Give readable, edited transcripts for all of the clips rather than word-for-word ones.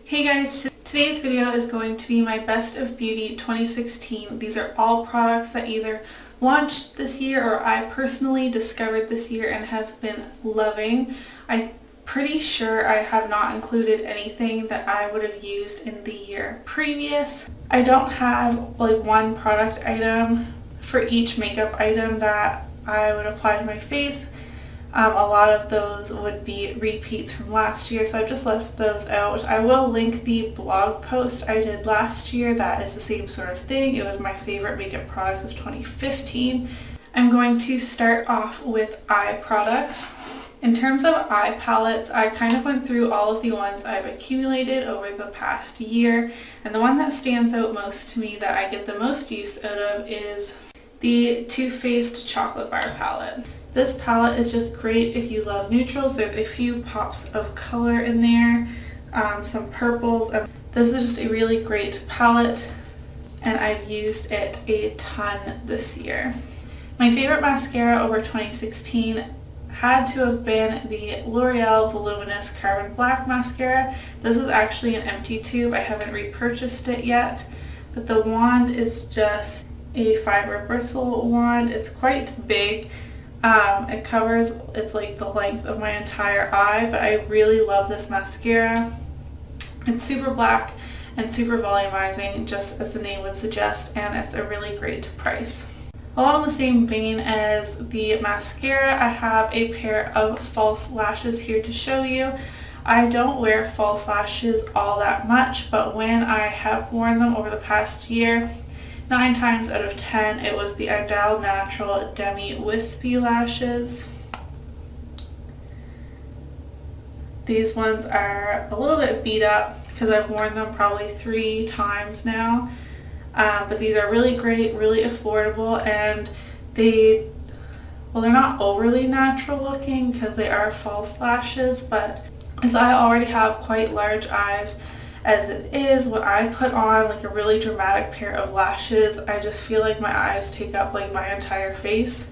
Hey guys, today's video is going to be my Best of Beauty 2016. These are all products that either launched this year or I personally discovered this year and have been loving. I'm pretty sure I have not included anything that I would have used in the year previous. I don't have like one product item for each makeup item that I would apply to my face. A lot of those would be repeats from last year, so I've just left those out. I will link the blog post I did last year. That is the same sort of thing. It was my favorite makeup products of 2015. I'm going to start off with eye products. In terms of eye palettes, I kind of went through all of the ones I've accumulated over the past year, and the one that stands out most to me that I get the most use out of is the Too Faced Chocolate Bar palette. This palette is just great if you love neutrals. There's a few pops of color in there, some purples, and this is just a really great palette and I've used it a ton this year. My favorite mascara over 2016 had to have been the L'Oreal Voluminous Carbon Black Mascara. This is actually an empty tube. I haven't repurchased it yet, but the wand is just a fiber bristle wand. It's quite big. It's like the length of my entire eye, but I really love this mascara. It's super black and super volumizing, just as the name would suggest, and it's a really great price. Along the same vein as the mascara, I have a pair of false lashes here to show you. I don't wear false lashes all that much, but when I have worn them over the past year, 9 times out of 10 it was the Ardell Natural Demi Wispy lashes. These ones are a little bit beat up because I've worn them probably 3 times now, but these are really great, really affordable, and they're not overly natural looking because they are false lashes, but as I already have quite large eyes as it is, when I put on like a really dramatic pair of lashes, I just feel like my eyes take up like my entire face,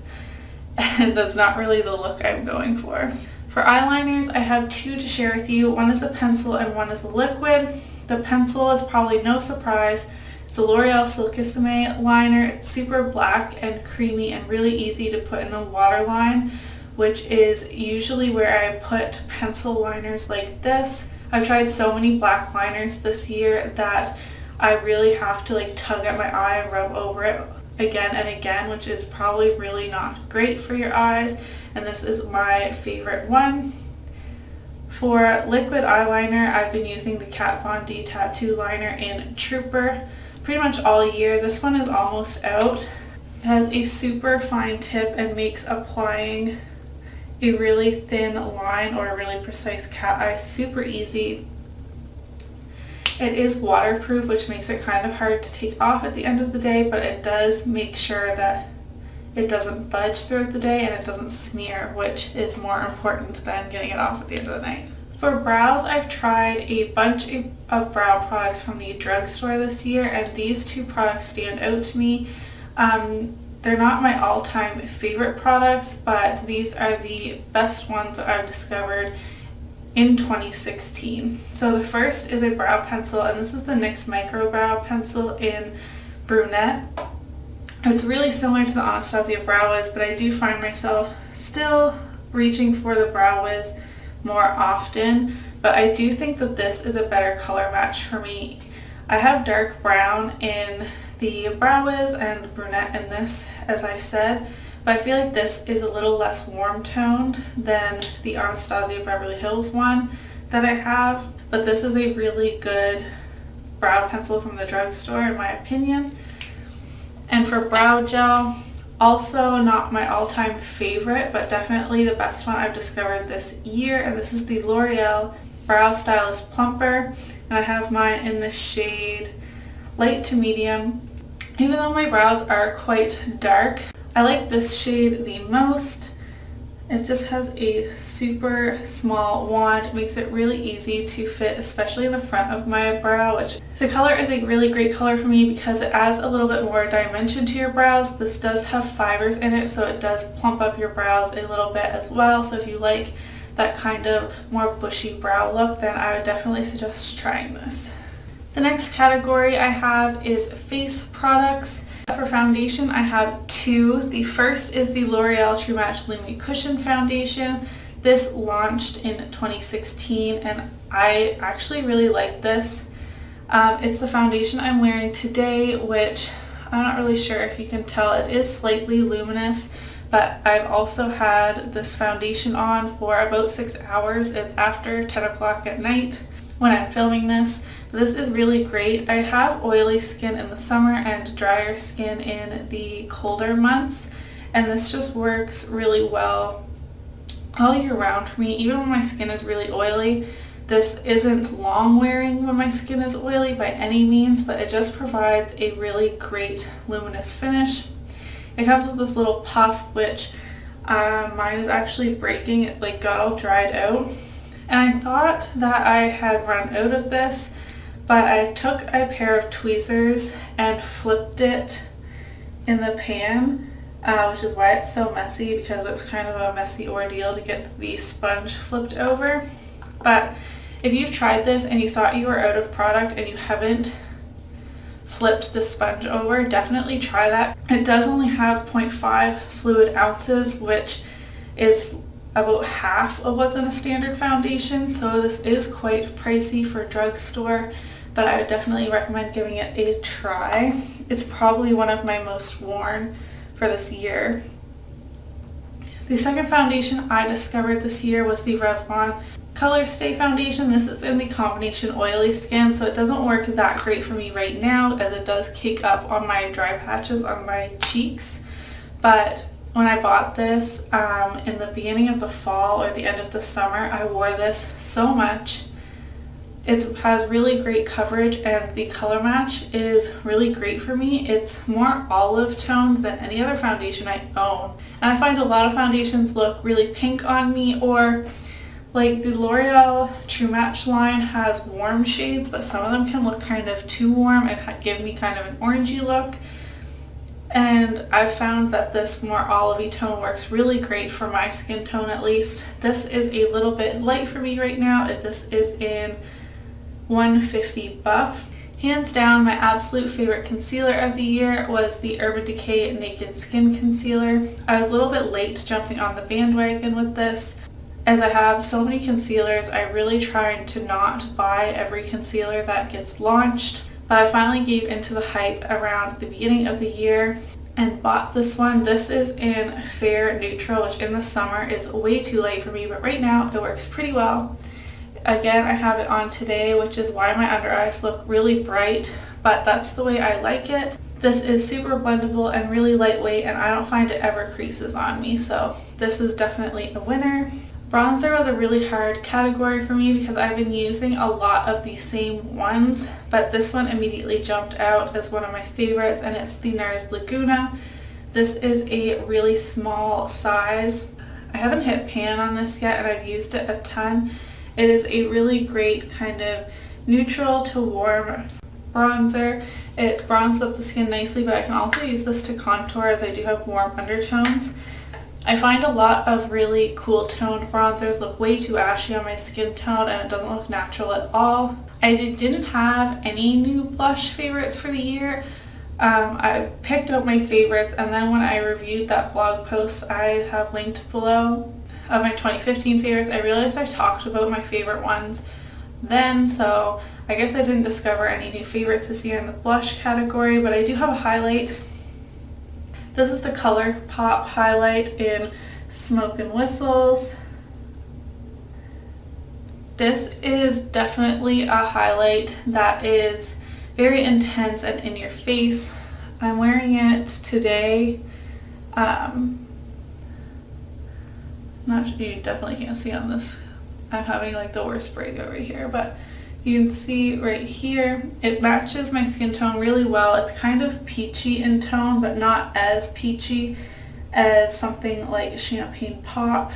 and that's not really the look I'm going for. For eyeliners, I have 2 to share with you. One is a pencil and one is a liquid. The pencil is probably no surprise. It's a L'Oreal Silkissime liner. It's super black and creamy and really easy to put in the waterline, which is usually where I put pencil liners like this. I've tried so many black liners this year that I really have to like tug at my eye and rub over it again and again, which is probably really not great for your eyes, and this is my favorite one. For liquid eyeliner, I've been using the Kat Von D Tattoo Liner in Trooper pretty much all year. This one is almost out. It has a super fine tip and makes applying a really thin line or a really precise cat eye super easy. It is waterproof, which makes it kind of hard to take off at the end of the day, but it does make sure that it doesn't budge throughout the day and it doesn't smear, which is more important than getting it off at the end of the night. For brows, I've tried a bunch of brow products from the drugstore this year, and these 2 products stand out to me. They're not my all-time favorite products, but these are the best ones that I've discovered in 2016. So the first is a brow pencil, and this is the NYX Micro Brow Pencil in Brunette. It's really similar to the Anastasia Brow Wiz, but I do find myself still reaching for the Brow Wiz more often, but I do think that this is a better color match for me. I have dark brown in the Brow Wiz and Brunette in this, as I said, but I feel like this is a little less warm toned than the Anastasia Beverly Hills one that I have, but this is a really good brow pencil from the drugstore in my opinion. And for brow gel, also not my all-time favorite, but definitely the best one I've discovered this year, and this is the L'Oreal Brow Stylist Plumper, and I have mine in the shade light to medium. Even though my brows are quite dark, I like this shade the most. It just has a super small wand. It makes it really easy to fit, especially in the front of my brow, which the color is a really great color for me because it adds a little bit more dimension to your brows. This does have fibers in it, so it does plump up your brows a little bit as well. So if you like that kind of more bushy brow look, then I would definitely suggest trying this. The next category I have is face products. For foundation, I have two. The first is the L'Oreal True Match Lumi Cushion Foundation. This launched in 2016 and I actually really like this. It's the foundation I'm wearing today, which I'm not really sure if you can tell. It is slightly luminous, but I've also had this foundation on for about 6 hours. It's after 10 o'clock at night when I'm filming this. This is really great. I have oily skin in the summer and drier skin in the colder months, and this just works really well all year round for me, even when my skin is really oily. This isn't long wearing when my skin is oily by any means, but it just provides a really great luminous finish. It comes with this little puff, which mine is actually breaking. It like got all dried out. And I thought that I had run out of this, but I took a pair of tweezers and flipped it in the pan, which is why it's so messy, because it was kind of a messy ordeal to get the sponge flipped over. But if you've tried this and you thought you were out of product and you haven't flipped the sponge over, definitely try that. It does only have 0.5 fluid ounces, which is about half of what's in a standard foundation, so this is quite pricey for a drugstore, but I would definitely recommend giving it a try. It's probably one of my most worn for this year. The second foundation I discovered this year was the Revlon ColorStay foundation. This is in the combination oily skin, so it doesn't work that great for me right now, as it does cake up on my dry patches on my cheeks. But when I bought this in the beginning of the fall or the end of the summer, I wore this so much. It has really great coverage and the color match is really great for me. It's more olive toned than any other foundation I own. And I find a lot of foundations look really pink on me, or like the L'Oreal True Match line has warm shades, but some of them can look kind of too warm and give me kind of an orangey look. And I've found that this more olivey tone works really great for my skin tone, at least. This is a little bit light for me right now. This is in 150 Buff. Hands down, my absolute favorite concealer of the year was the Urban Decay Naked Skin Concealer. I was a little bit late jumping on the bandwagon with this. As I have so many concealers, I really try to not buy every concealer that gets launched. But I finally gave into the hype around the beginning of the year and bought this one. This is in Fair Neutral, which in the summer is way too light for me, but right now it works pretty well. Again, I have it on today, which is why my under eyes look really bright, but that's the way I like it. This is super blendable and really lightweight, and I don't find it ever creases on me, so this is definitely a winner. Bronzer was a really hard category for me because I've been using a lot of the same ones, but this one immediately jumped out as one of my favorites, and it's the Nars Laguna. This is a really small size. I haven't hit pan on this yet, and I've used it a ton. It is a really great kind of neutral to warm bronzer. It bronzes up the skin nicely, but I can also use this to contour as I do have warm undertones. I find a lot of really cool toned bronzers look way too ashy on my skin tone, and it doesn't look natural at all. I didn't have any new blush favorites for the year. I picked out my favorites, and then when I reviewed that blog post I have linked below of my 2015 favorites, I realized I talked about my favorite ones then, so I guess I didn't discover any new favorites this year in the blush category, but I do have a highlight. This is the ColourPop highlight in Smoke and Whistles. This is definitely a highlight that is very intense and in your face. I'm wearing it today. You definitely can't see on this. I'm having like the worst break over here, but you can see right here, it matches my skin tone really well. It's kind of peachy in tone, but not as peachy as something like Champagne Pop.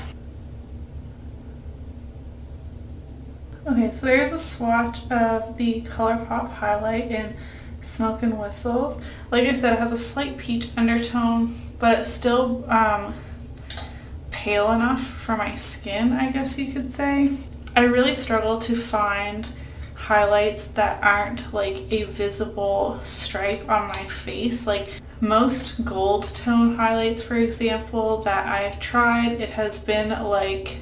Okay, so there's a swatch of the ColourPop highlight in Smoke and Whistles. Like I said, it has a slight peach undertone, but it's still pale enough for my skin, I guess you could say. I really struggle to find highlights that aren't like a visible stripe on my face. Like most gold tone highlights, for example, that I've tried, it has been like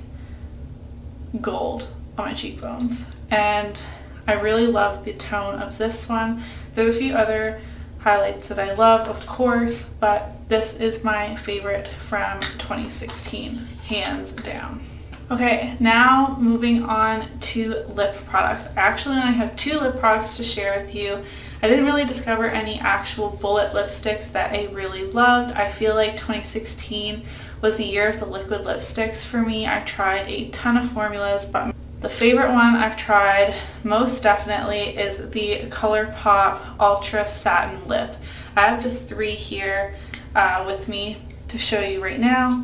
gold on my cheekbones, and I really love the tone of this one. There's a few other highlights that I love, of course, but this is my favorite from 2016, hands down. Okay, now moving on to lip products. I actually only have 2 lip products to share with you. I didn't really discover any actual bullet lipsticks that I really loved. I feel like 2016 was the year of the liquid lipsticks for me. I tried a ton of formulas, but the favorite one I've tried most definitely is the ColourPop Ultra Satin Lip. I have just 3 here with me to show you right now.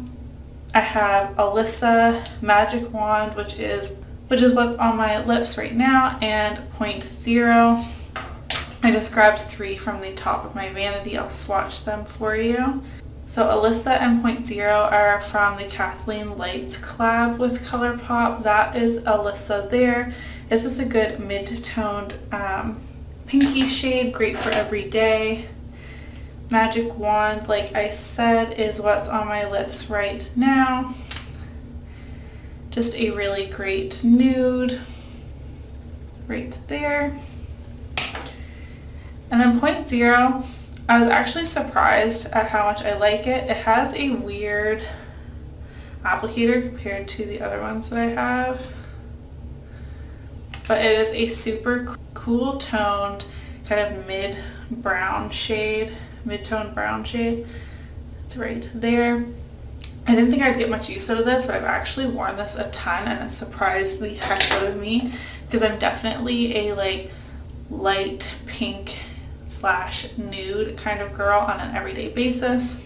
I have Alyssa Magic Wand, which is what's on my lips right now, and Point Zero. I just grabbed 3 from the top of my vanity. I'll swatch them for you. So Alyssa and Point Zero are from the Kathleen Lights collab with ColourPop. That is Alyssa there. This is a good mid-toned pinky shade, great for every day. Magic Wand, like I said, is what's on my lips right now. Just a really great nude right there. And then Point Zero, I was actually surprised at how much I like it. It has a weird applicator compared to the other ones that I have, but it is a super cool toned kind of mid-toned brown shade. It's right there. I didn't think I'd get much use out of this, but I've actually worn this a ton, and it surprised the heck out of me because I'm definitely a like light pink / nude kind of girl on an everyday basis.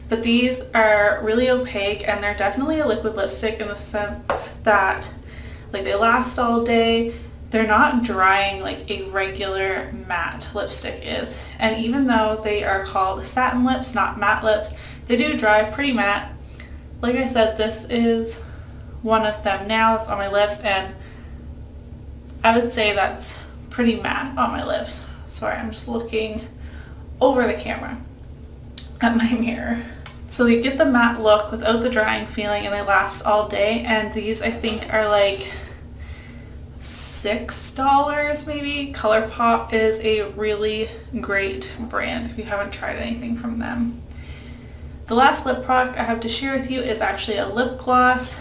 But these are really opaque, and they're definitely a liquid lipstick in the sense that like they last all day. They're not drying like a regular matte lipstick is. And even though they are called satin lips, not matte lips, they do dry pretty matte. Like I said, this is one of them now that's on my lips, and I would say that's pretty matte on my lips. Sorry, I'm just looking over the camera at my mirror. So they get the matte look without the drying feeling, and they last all day. And these I think are like $6 maybe. ColourPop is a really great brand if you haven't tried anything from them. The last lip product I have to share with you is actually a lip gloss.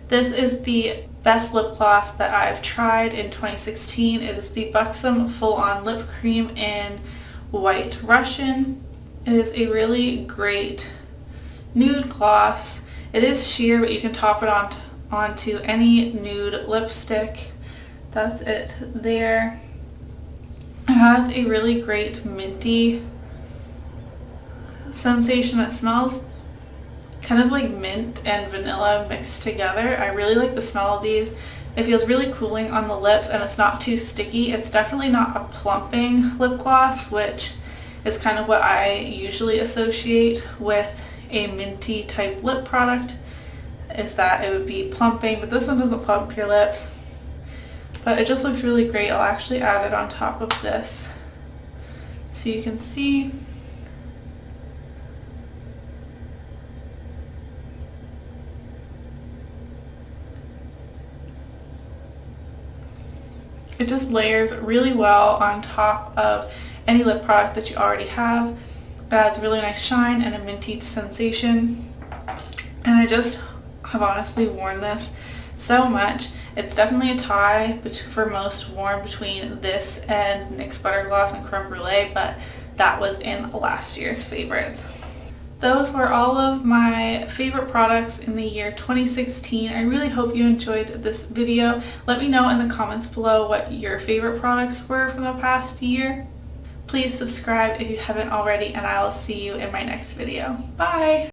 This is the best lip gloss that I've tried in 2016. It is the Buxom Full On Lip Cream in White Russian. It is a really great nude gloss. It is sheer, but you can top it onto any nude lipstick. That's it there. It has a really great minty sensation. It smells kind of like mint and vanilla mixed together. I really like the smell of these. It feels really cooling on the lips, and it's not too sticky. It's definitely not a plumping lip gloss, which is kind of what I usually associate with a minty type lip product, is that it would be plumping, but this one doesn't plump your lips. But it just looks really great. I'll actually add it on top of this so you can see. It just layers really well on top of any lip product that you already have. It adds a really nice shine and a minty sensation. And I just have honestly worn this so much. It's definitely a tie for most worn between this and NYX Butter Gloss and Creme Brulee, but that was in last year's favorites. Those were all of my favorite products in the year 2016. I really hope you enjoyed this video. Let me know in the comments below what your favorite products were from the past year. Please subscribe if you haven't already, and I will see you in my next video. Bye!